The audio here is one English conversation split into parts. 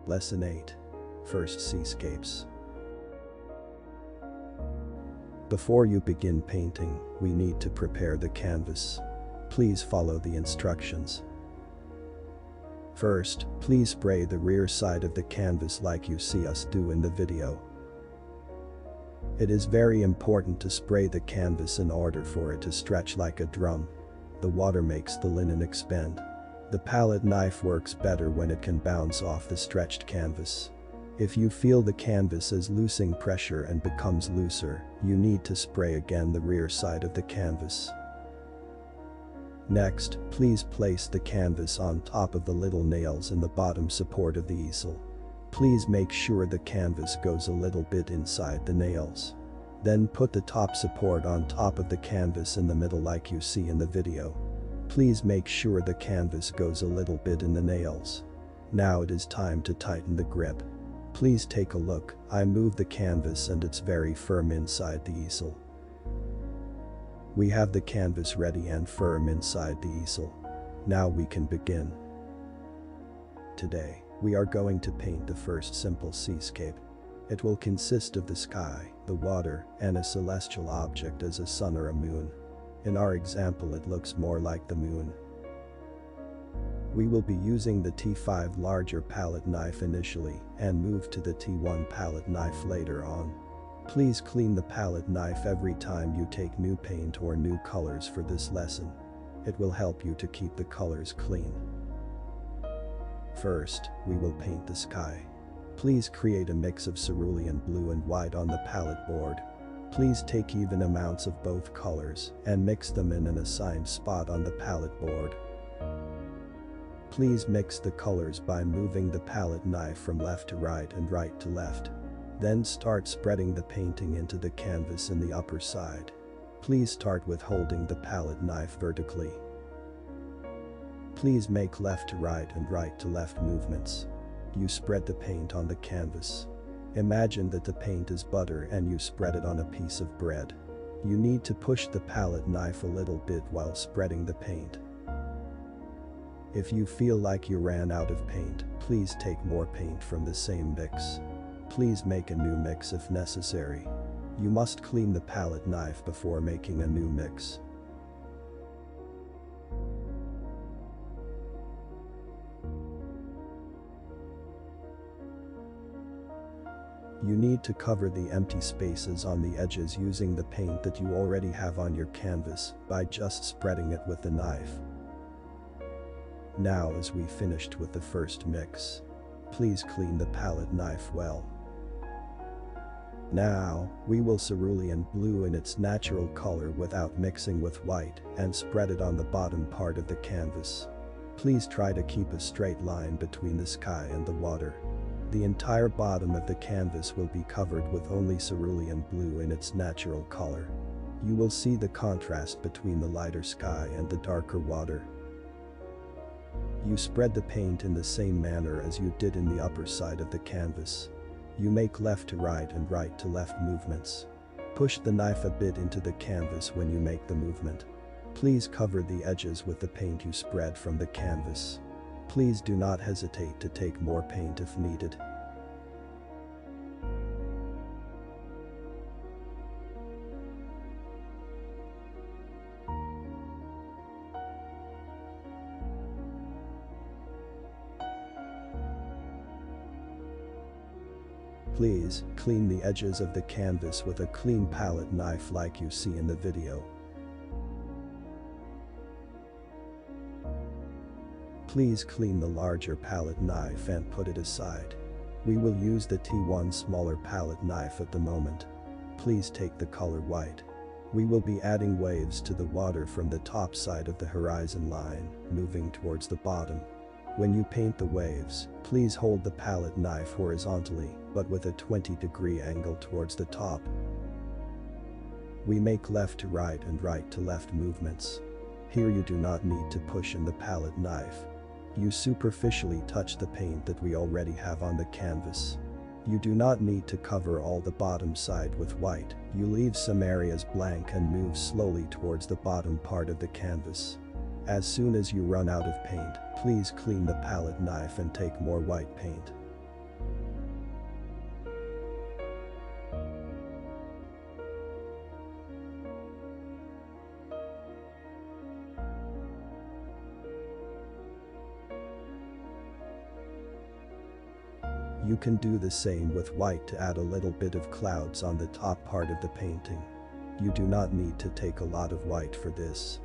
Lesson 8. First Seascapes. Before you begin painting, we need to prepare the canvas. Please follow the instructions. First, please spray the rear side of the canvas like you see us do in the video. It is very important to spray the canvas in order for it to stretch like a drum. The water makes the linen expand. The palette knife works better when it can bounce off the stretched canvas. If you feel the canvas is losing pressure and becomes looser, you need to spray again the rear side of the canvas. Next, please place the canvas on top of the little nails in the bottom support of the easel. Please make sure the canvas goes a little bit inside the nails. Then put the top support on top of the canvas in the middle like you see in the video. Please make sure the canvas goes a little bit in the nails. Now it is time to tighten the grip. Please take a look, I moved the canvas and it's very firm inside the easel. We have the canvas ready and firm inside the easel. Now we can begin. Today, we are going to paint the first simple seascape. It will consist of the sky, the water, and a celestial object as a sun or a moon. In our example, it looks more like the moon. We will be using the T5 larger palette knife initially and move to the T1 palette knife later on. Please clean the palette knife every time you take new paint or new colors for this lesson. It will help you to keep the colors clean. First, we will paint the sky. Please create a mix of cerulean blue and white on the palette board. Please take even amounts of both colors and mix them in an assigned spot on the palette board. Please mix the colors by moving the palette knife from left to right and right to left. Then start spreading the painting into the canvas in the upper side. Please start with holding the palette knife vertically. Please make left to right and right to left movements. You spread the paint on the canvas. Imagine that the paint is butter and you spread it on a piece of bread. You need to push the palette knife a little bit while spreading the paint. If you feel like you ran out of paint, please take more paint from the same mix. Please make a new mix if necessary. You must clean the palette knife before making a new mix. You need to cover the empty spaces on the edges using the paint that you already have on your canvas by just spreading it with the knife. Now, as we finished with the first mix, please clean the palette knife well. Now, we will cerulean blue in its natural color without mixing with white and spread it on the bottom part of the canvas. Please try to keep a straight line between the sky and the water. The entire bottom of the canvas will be covered with only cerulean blue in its natural color. You will see the contrast between the lighter sky and the darker water. You spread the paint in the same manner as you did in the upper side of the canvas. You make left to right and right to left movements. Push the knife a bit into the canvas when you make the movement. Please cover the edges with the paint you spread from the canvas. Please do not hesitate to take more paint if needed. Please clean the edges of the canvas with a clean palette knife like you see in the video. Please clean the larger palette knife and put it aside. We will use the T1 smaller palette knife at the moment. Please take the color white. We will be adding waves to the water from the top side of the horizon line, moving towards the bottom. When you paint the waves, please hold the palette knife horizontally, but with a 20-degree angle towards the top. We make left to right and right to left movements. Here you do not need to push in the palette knife. You superficially touch the paint that we already have on the canvas. You do not need to cover all the bottom side with white. You leave some areas blank and move slowly towards the bottom part of the canvas. As soon as you run out of paint, please clean the palette knife and take more white paint. You can do the same with white to add a little bit of clouds on the top part of the painting. You do not need to take a lot of white for this.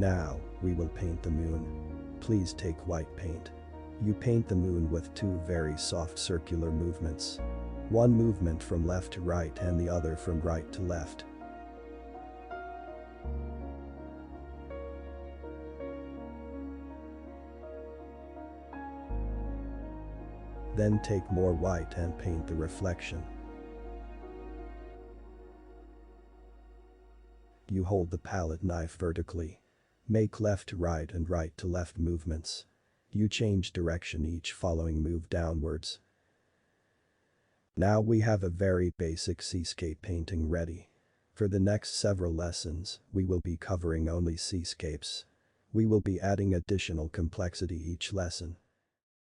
Now, we will paint the moon. Please take white paint. You paint the moon with two very soft circular movements. One movement from left to right and the other from right to left. Then take more white and paint the reflection. You hold the palette knife vertically. Make left to right and right to left movements. You change direction each following move downwards. Now we have a very basic seascape painting ready. For the next several lessons, we will be covering only seascapes. We will be adding additional complexity each lesson.